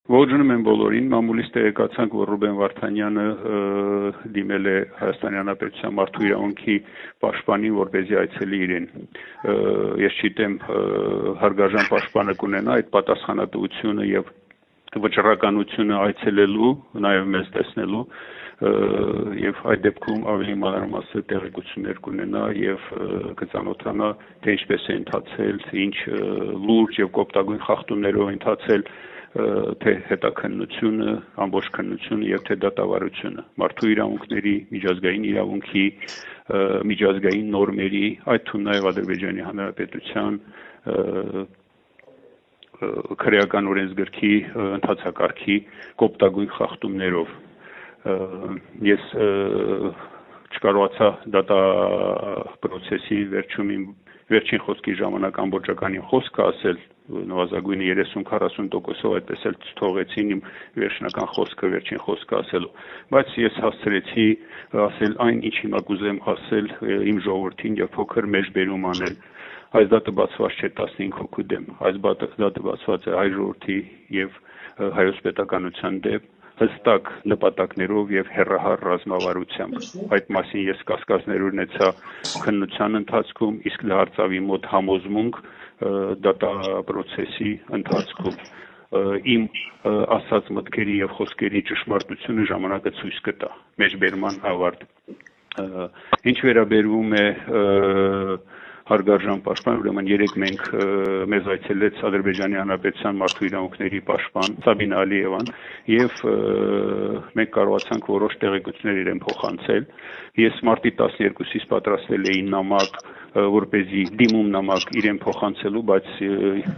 Ողջունում եմ բոլորին, մամուլից տեղեկացանք, որ Ռուբեն Վարդանյանը դիմել է Հայաստանի Հանրապետության մարդու իրավունքի պաշտպանին, որպեսզի այցելի իրեն։ Ես չգիտեմ, հարգարժան պաշտպանը կունենա այդ պատասխանատվությունը եւ վճռականությունը այցելելու, նաեւ մեզ տեսնելու եւ այդ դեպքում ավելի մանրամասն տեղեկություններ կունենա եւ կծանոթանա թե ինչպես է ընթացել, ինչ լուրջ եւ կոպտագույն խախտումներով ընթացել թե հետաքննությունը, ամբողջ քննությունը եւ թե դատավարությունը, մարդու իրավունքների, միջազգային իրավունքի, միջազգային նորմերի, այդ թվում նաեւ Ադրբեջանի Հանրապետության քրեական օրենսգրքի ընթացակարգի կոպտագույն խախտումներով։ Ես չկարողացա դատապրոցեսի վերջին խոսքի ժամանակ ամբողջականին խոսքը ասել, նվազագույնը 30-40%-ով այդպես էլ թողեցին իմ վերջնական խոսքը, վերջին խոսքը ասելու, բայց ես հասցրեցի ասել այն, ինչ հիմա կուզեմ ասել իմ ժողովրդին եւ փոքր մեջբերում անել։ Այս դատը բացված չէ 15 հոգու դեմ, այս դատը բացված է հայ ժողովրդի եւ հայոց պետականության դեմ հստակ նպատակներով եւ հեռահար ռազմավարությամբ։ Այդ մասին ես կասկածներ ունեցա քննության ընթացքում, իսկ դարձավ իմ մոտ համոզմունք դատապրոցեսի ընթացքում։ Իմ ասած մտքերի եւ խոսքերի ճշմարտությունը ժամանակը ցույց կտա։ Մեջբերման ավարտ։ Ինչ վերաբերում է հարգարժան պաշտպան, ուրեմն երեկ մենք մեզ այցելեց Ադրբեջանի Հանրապետության մարդու իրավունքների պաշտպան Սաբինա Ալիևան եւ մենք կարողացանք որոշ տեղեկություններ իրեն փոխանցել։ Ես մարտի 12-ից պատրաստվել էի նամակ, որպեսզի դիմում նամակ իրեն փոխանցելու, բայց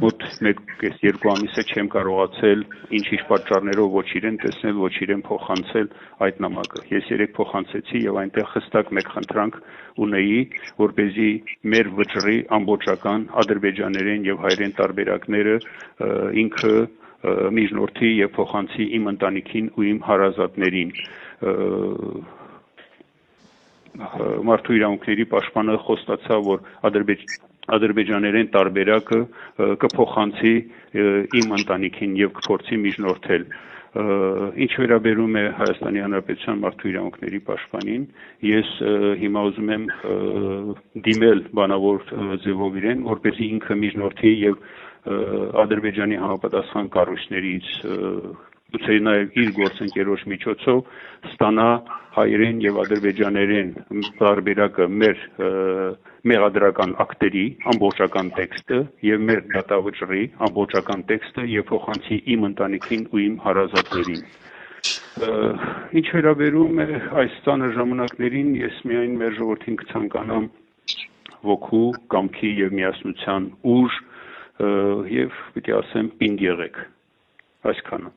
մոտ 1-2 ամիս է չեմ կարողացել ինչ-ինչ պատճառներով ոչ իրեն տեսնել, ոչ իրեն փոխանցել այդ նամակը։ Ես երեք փոխանցեցի եւ այնտեղ հստակ մեկ խնդրանք ունեի, որպեսզի մեր վճռի ամբողջական ադրբեջաներեն եւ հայերեն տարբերակները ինքը միջնորդի եւ փոխանցի իմ ընտանիքին ու իմ հարազատներին։ Մարդու իրավունքների պաշտպանը խոստացավ, որ ադրբեջաներեն տարբերակը կփոխանցի իմ ընտանիքին եւ կփորձի միջնորդել։ Ինչ վերաբերում է Հայաստանի Հանրապետության մարդու իրավունքների պաշտպանին, ես հիմա ուզում եմ դիմել բանավոր ձևով իրեն, որպեսզի ինքը միջնորդի եւ Ադրբեջանի համապատասխան կառույցներից գուցե նաեւ իր գործընկերոջ միջոցով ստանա հայերեն եւ ադրբեջաներեն տարբերակը մեր մեղադրական ակտերի ամբողջական տեքստը եւ մեր դատավճռի ամբողջական տեքստը եւ փոխանցի իմ ընտանիքին ու իմ հարազատներին։ Ինչ վերաբերում է այս ծանր ժամանակներին, ես միայն մեր ժողովրդին կցանկանամ ոգու, կամքի եւ միասնության ուժ եւ պիտի ասեմ պինդ եղեք։ Այսքանը։